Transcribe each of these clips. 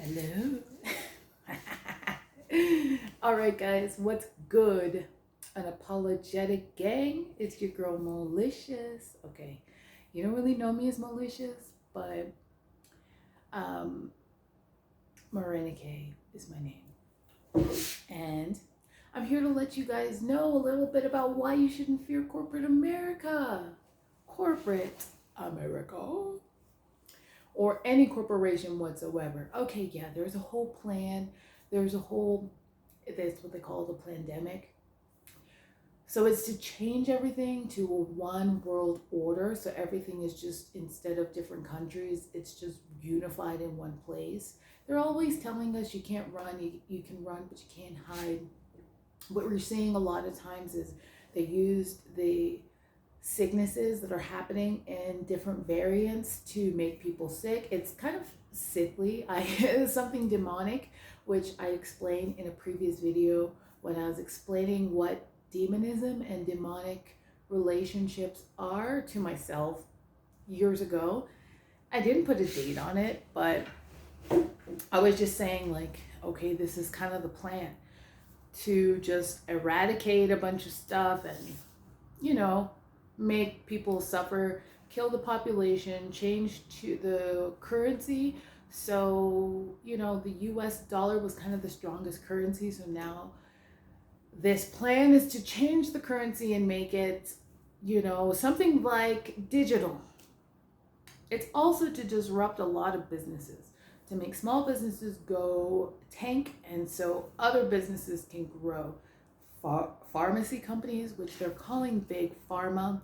Hello. All right, guys, what's good? Unapologetic gang. It's your girl Malicious. Okay, you don't really know me as Malicious, but Marinike is my name, and I'm here to let you guys know a little bit about why you shouldn't fear corporate America. Corporate America. Or any corporation whatsoever. Okay, yeah, there's a whole plan. That's what they call the pandemic. So it's to change everything to a one world order. So everything is just, instead of different countries, it's just unified in one place. They're always telling us you can't run, you can run, but you can't hide. What we're seeing a lot of times is they used the sicknesses that are happening in different variants to make people sick. It's kind of sickly. It's something demonic, which I explained in a previous video when I was explaining what demonism and demonic relationships are to myself years ago. I didn't put a date on it, but I was just saying, like, okay, this is kind of the plan to just eradicate a bunch of stuff and, make people suffer, kill the population, change to the currency. So, the US dollar was kind of the strongest currency. So now this plan is to change the currency and make it, something like digital. It's also to disrupt a lot of businesses, to make small businesses go tank, and so other businesses can grow. Pharmacy companies, which they're calling big pharma.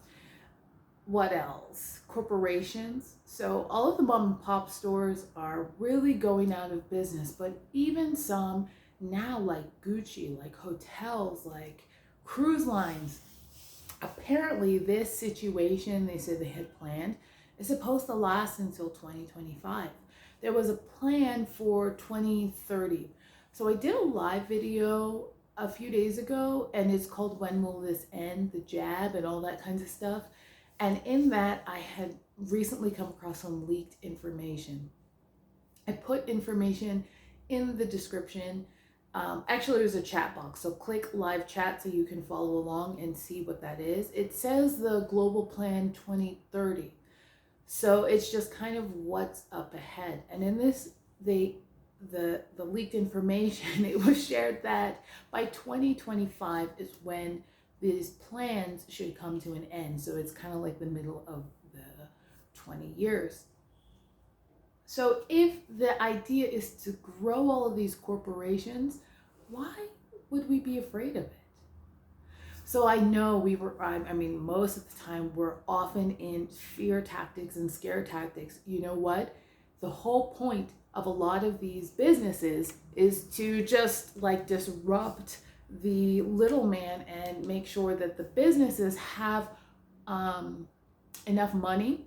What else? Corporations. So all of the mom and pop stores are really going out of business, but even some now, like Gucci, like hotels, like cruise lines. Apparently this situation, they said they had planned, is supposed to last until 2025. There was a plan for 2030. So I did a live video a few days ago, and it's called When Will This End? The jab and all that kinds of stuff. And in that, I had recently come across some leaked information. I put information in the description. Actually, there's a chat box, so click live chat so you can follow along and see what that is. It says the Global Plan 2030. So it's just kind of what's up ahead. And in this, the leaked information, it was shared that by 2025 is when these plans should come to an end. So it's kind of like the middle of the 20 years. So if the idea is to grow all of these corporations, why would we be afraid of it? So I know most of the time we're often in fear tactics and scare tactics. You know what? The whole point of a lot of these businesses is to just like disrupt the little man and make sure that the businesses have enough money,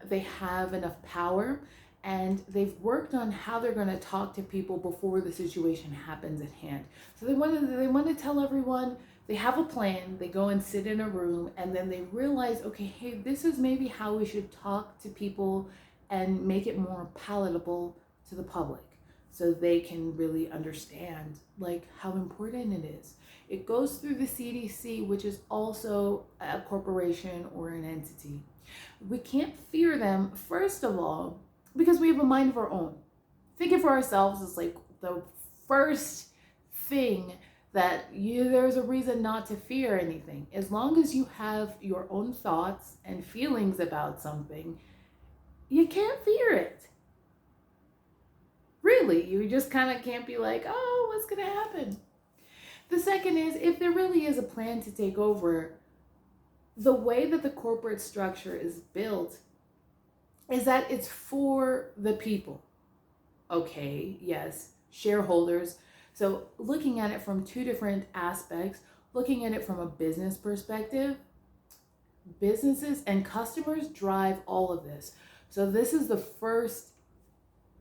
they have enough power, and they've worked on how they're going to talk to people before the situation happens at hand. So they want to tell everyone they have a plan. They go and sit in a room, and then they realize, okay, hey, this is maybe how we should talk to people and make it more palatable to the public, so they can really understand like how important it is. It goes through the CDC, which is also a corporation or an entity. We can't fear them, first of all, because we have a mind of our own. Thinking for ourselves is like the first thing that there's a reason not to fear anything. As long as you have your own thoughts and feelings about something, you can't fear it. Really, you just kind of can't be like, oh, what's going to happen? The second is, if there really is a plan to take over, the way that the corporate structure is built is that it's for the people. Okay, yes, shareholders. So looking at it from two different aspects, looking at it from a business perspective, businesses and customers drive all of this. So this is the first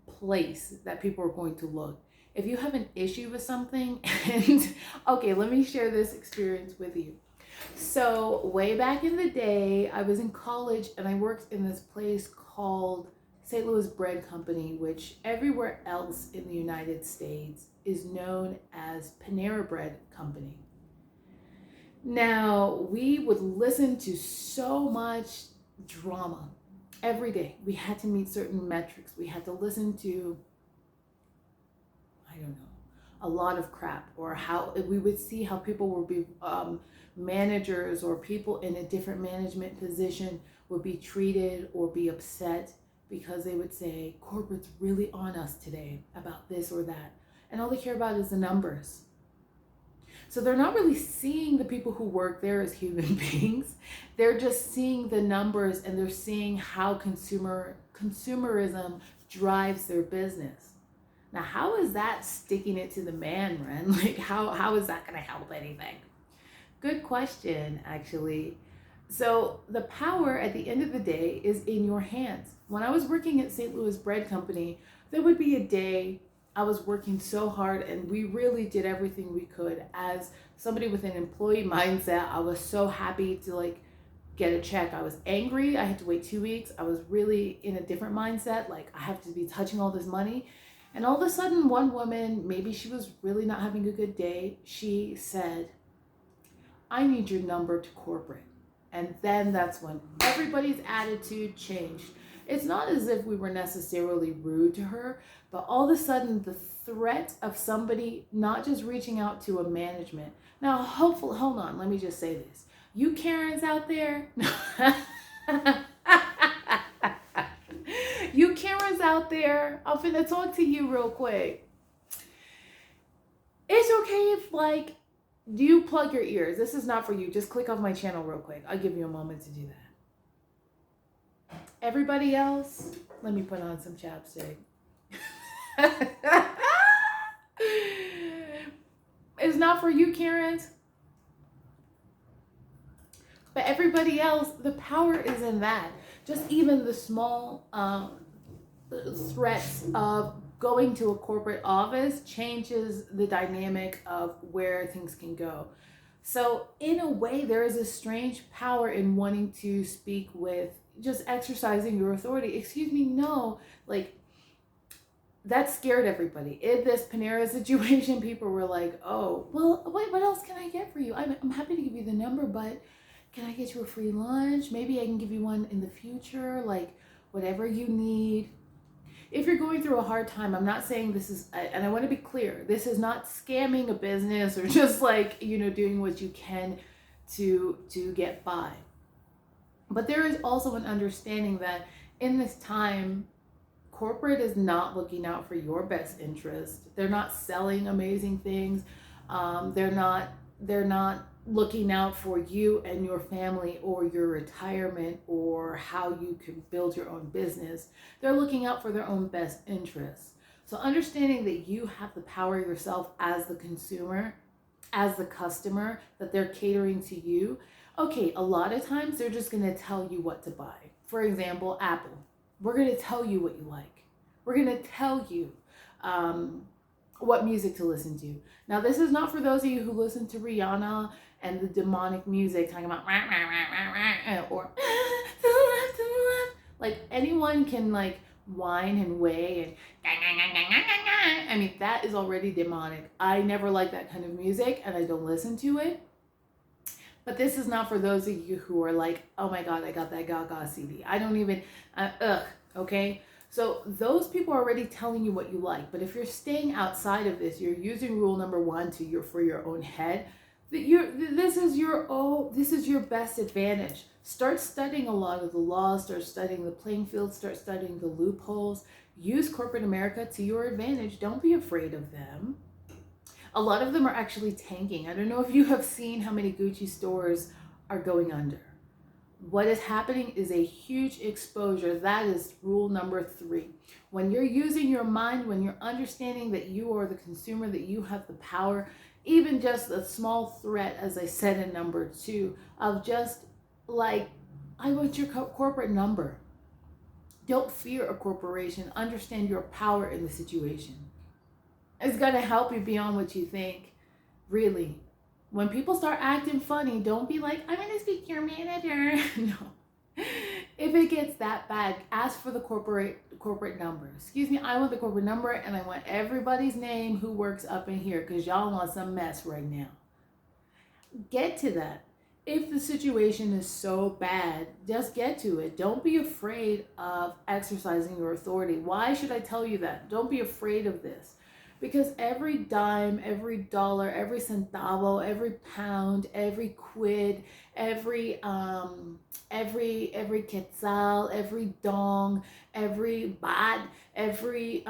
place that people are going to look. If you have an issue with something, and okay, let me share this experience with you. So way back in the day, I was in college and I worked in this place called St. Louis Bread Company, which everywhere else in the United States is known as Panera Bread Company. Now, we would listen to so much drama every day. We had to meet certain metrics. We had to listen to, I don't know, a lot of crap, or how we would see how people would be managers or people in a different management position would be treated or be upset because they would say corporate's really on us today about this or that, and all they care about is the numbers. So they're not really seeing the people who work there as human beings. They're just seeing the numbers, and they're seeing how consumerism drives their business. Now, how is that sticking it to the man, Ren? Like, how is that going to help anything? Good question, actually. So the power at the end of the day is in your hands. When I was working at St. Louis Bread Company, there would be a day I was working so hard, and we really did everything we could. As somebody with an employee mindset, I was so happy to like get a check. I was angry. I had to wait 2 weeks. I was really in a different mindset. Like, I have to be touching all this money. And all of a sudden, one woman, maybe she was really not having a good day, she said, I need your number to corporate. And then that's when everybody's attitude changed. It's not as if we were necessarily rude to her, but all of a sudden the threat of somebody not just reaching out to a management. Now, hopefully, hold on, let me just say this. You Karens out there, you Karens out there, I'm finna talk to you real quick. It's okay if, like, you plug your ears. This is not for you. Just click off my channel real quick. I'll give you a moment to do that. Everybody else, let me put on some chapstick. It's not for you, Karens. But everybody else, the power is in that. Just even the small threats of going to a corporate office changes the dynamic of where things can go. So in a way, there is a strange power in wanting to speak with, just exercising your authority. Excuse me, no, like, that scared everybody. In this Panera situation, people were like, oh, well, wait, what else can I get for you? I'm happy to give you the number, but can I get you a free lunch? Maybe I can give you one in the future, like whatever you need. If you're going through a hard time, I'm not saying this is, and I want to be clear, this is not scamming a business or just like, doing what you can to get by. But there is also an understanding that in this time, corporate is not looking out for your best interest. They're not selling amazing things. They're not looking out for you and your family or your retirement or how you can build your own business. They're looking out for their own best interests. So understanding that you have the power yourself as the consumer, as the customer, that they're catering to you. Okay, a lot of times they're just going to tell you what to buy. For example, Apple. We're going to tell you what you like. We're going to tell you what music to listen to. Now, this is not for those of you who listen to Rihanna and the demonic music talking about or like, anyone can like whine and weigh and I mean, that is already demonic. I never like that kind of music, and I don't listen to it. But this is not for those of you who are like, oh my God, I got that Gaga CD. I don't even, okay? So those people are already telling you what you like. But if you're staying outside of this, you're using rule number 1 for your own head. This is your best advantage. Start studying a lot of the laws, start studying the playing field, start studying the loopholes. Use corporate America to your advantage. Don't be afraid of them. A lot of them are actually tanking. I don't know if you have seen how many Gucci stores are going under. What is happening is a huge exposure. That is rule number 3. When you're using your mind, when you're understanding that you are the consumer, that you have the power, even just a small threat, as I said in number 2, of just like, I want your corporate number. Don't fear a corporation. Understand your power in the situation. It's going to help you beyond what you think. Really. When people start acting funny, don't be like, I'm going to speak to your manager. No. If it gets that bad, ask for the corporate number. Excuse me, I want the corporate number, and I want everybody's name who works up in here, because y'all want some mess right now. Get to that. If the situation is so bad, just get to it. Don't be afraid of exercising your authority. Why should I tell you that? Don't be afraid of this. Because every dime, every dollar, every centavo, every pound, every quid, every quetzal, every dong, every baht, every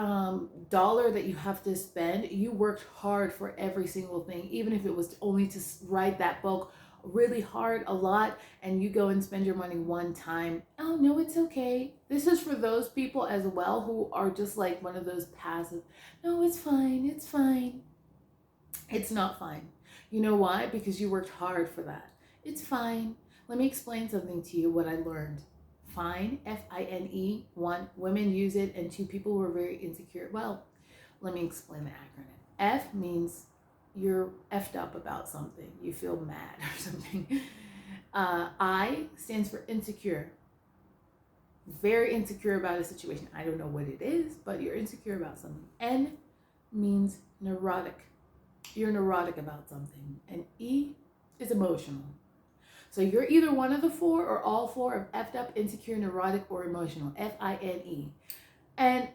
dollar that you have to spend, you worked hard for every single thing, even if it was only to write that book really hard a lot, and you go and spend your money one time. Oh no, it's okay. This is for those people as well who are just like one of those passive, no, it's fine, it's fine. It's not fine. You know why? Because you worked hard for that. It's fine. Let me explain something to you, what I learned. Fine, Fine. One, women use it, and two, people who are very insecure. Well, let me explain the acronym. F means you're effed up about something. You feel mad or something. I stands for insecure. Very insecure about a situation. I don't know what it is, but you're insecure about something. N means neurotic. You're neurotic about something. And E is emotional. So you're either one of the four or all four of effed up, insecure, neurotic, or emotional. Fine. And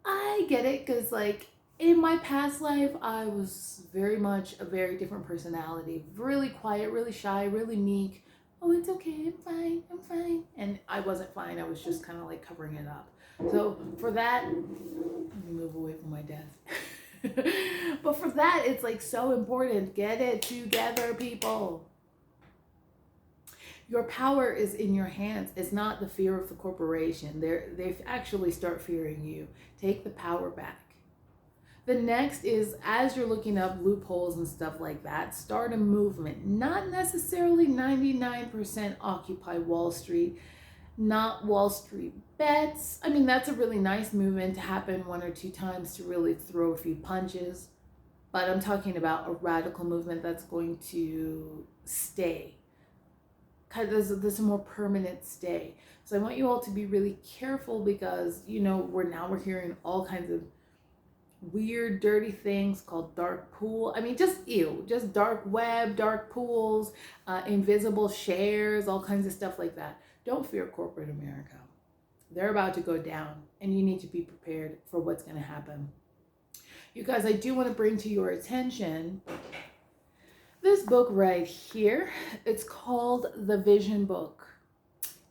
I get it, because like in my past life, I was very much a very different personality. Really quiet, really shy, really meek. Oh, it's okay, I'm fine, I'm fine. And I wasn't fine, I was just kind of like covering it up. So for that, let me move away from my desk. But for that, it's like so important. Get it together, people. Your power is in your hands. It's not the fear of the corporation. They actually start fearing you. Take the power back. The next is, as you're looking up loopholes and stuff like that, start a movement. Not necessarily 99% Occupy Wall Street, not Wall Street bets. I mean, that's a really nice movement to happen one or two times to really throw a few punches. But I'm talking about a radical movement that's going to stay. There's a more permanent stay. So I want you all to be really careful, because we're hearing all kinds of weird, dirty things called dark pool. I mean, just dark web, dark pools, invisible shares, all kinds of stuff like that. Don't fear corporate America. They're about to go down, and you need to be prepared for what's going to happen. You guys, I do want to bring to your attention this book right here. It's called The Vision Book,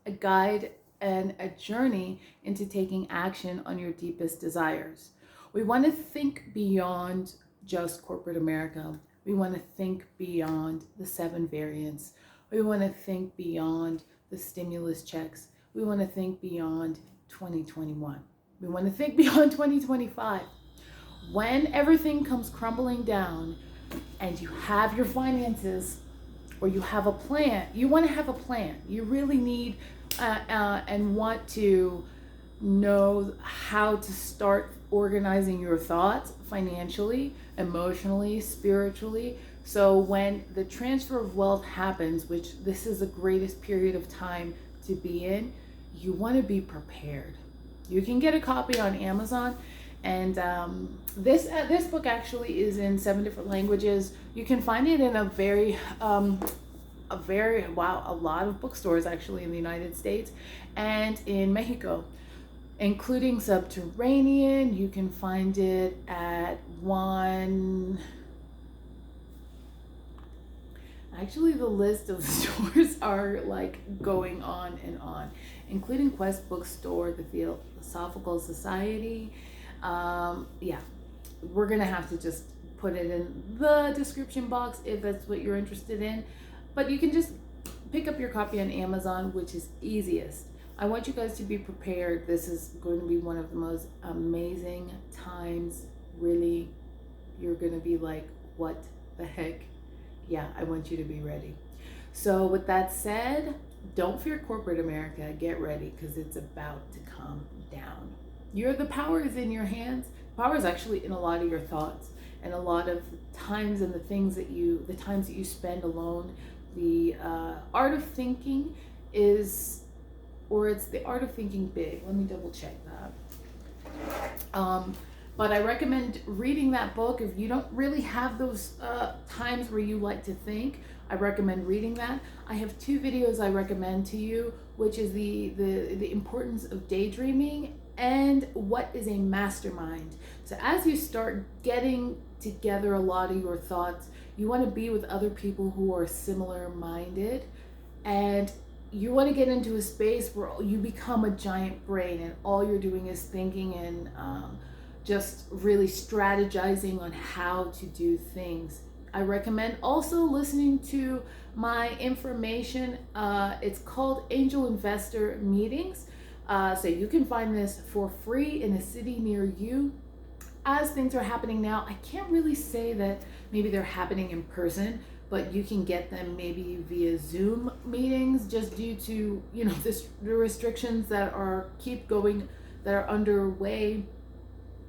a guide and a journey into taking action on your deepest desires. We want to think beyond just corporate America. We want to think beyond the 7 variants. We want to think beyond the stimulus checks. We want to think beyond 2021. We want to think beyond 2025. When everything comes crumbling down, and you have your finances, or you have a plan, you want to have a plan. You really need and want to know how to start organizing your thoughts financially, emotionally, spiritually. So when the transfer of wealth happens, which this is the greatest period of time to be in, you want to be prepared. You can get a copy on Amazon. And this book actually is in 7 different languages. You can find it in a lot of bookstores actually in the United States and in Mexico, including Subterranean. You can find it at one. Actually, the list of stores are like going on and on, including Quest Bookstore, the Theosophical Society. We're gonna have to just put it in the description box if that's what you're interested in, but you can just pick up your copy on Amazon, which is easiest. I want you guys to be prepared. This is going to be one of the most amazing times. Really, you're gonna be like, what the heck? Yeah, I want you to be ready. So with that said, don't fear corporate America. Get ready, because it's about to come down. The power is in your hands. Power is actually in a lot of your thoughts, and a lot of times, and the times that you spend alone. The art of thinking is or it's The Art of Thinking Big. Let me double check that. But I recommend reading that book if you don't really have those times where you like to think. I recommend reading that. I have 2 videos I recommend to you, which is the importance of daydreaming and what is a mastermind. So as you start getting together a lot of your thoughts, you want to be with other people who are similar minded, and you want to get into a space where you become a giant brain and all you're doing is thinking and just really strategizing on how to do things. I recommend also listening to my information. It's called Angel Investor Meetings. So you can find this for free in a city near you. As things are happening now, I can't really say that maybe they're happening in person, but you can get them maybe via Zoom meetings, just due to, you know, the restrictions that are underway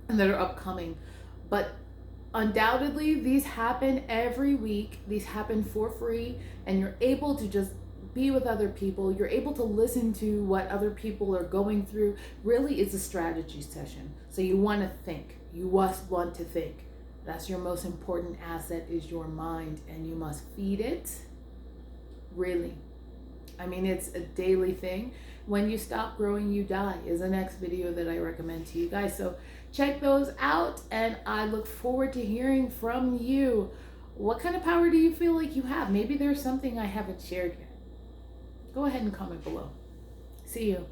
and that are upcoming. But undoubtedly, these happen every week. These happen for free, and you're able to just be with other people. You're able to listen to what other people are going through. Really, it's a strategy session. So you want to think. You must want to think. That's your most important asset, is your mind, and you must feed it. Really. I mean, it's a daily thing. When you stop growing, you die is the next video that I recommend to you guys. So check those out, and I look forward to hearing from you. What kind of power do you feel like you have? Maybe there's something I haven't shared yet. Go ahead and comment below. See you.